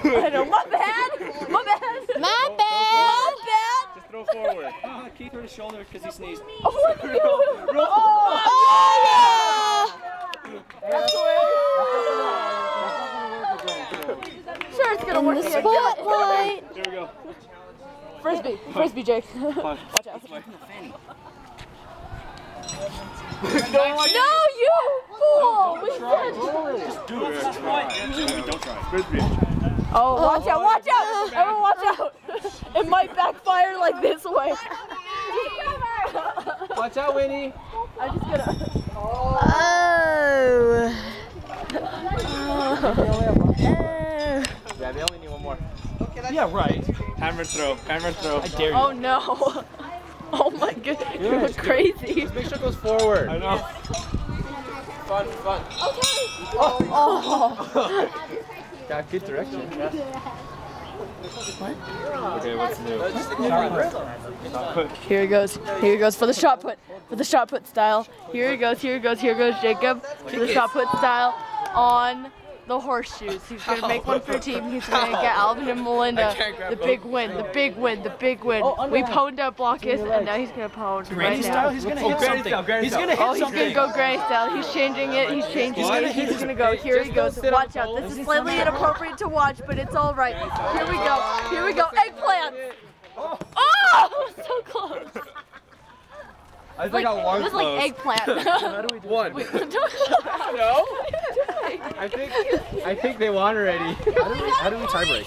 I know, my bad. My bad. My bad. My bad. Just throw forward. Keith hurt his shoulder because he sneezed. Oh, sure, it's gonna work. Spotlight. Here we go. Frisbee, Jake. Watch out. No, you fool! We said. Just do it. Just try. Don't try. Frisbee. Oh, watch out! Watch out! Everyone, watch out! It might backfire like this way. Watch out, Winnie. I'm just gonna. Oh. Yeah, they only need one more. Yeah, right. Hammer throw. Hammer throw. I dare you. Oh no! Oh my goodness, you look crazy. Just make sure it goes forward. I know. Fun. Okay. Oh. Got good direction. Okay, what's new? Here he goes. Here he goes for the shot put. For the shot put style. Here he goes. Here goes Jacob. For the shot put style on the horseshoes. He's gonna make one for a team. He's gonna get Alvin and Melinda the big win. The big win. We pwned up Blockus, and now he's gonna pwn right now. He's gonna hit something. He's gonna hit something. He's gonna go granny style. He's changing it. He's gonna go. Here he goes. Watch out. This is slightly inappropriate to watch, but it's all right. Here we go. Here we go. Eggplant. Oh, so close. I think I want It was like eggplant. one. No. I think they won already. How do we tie break?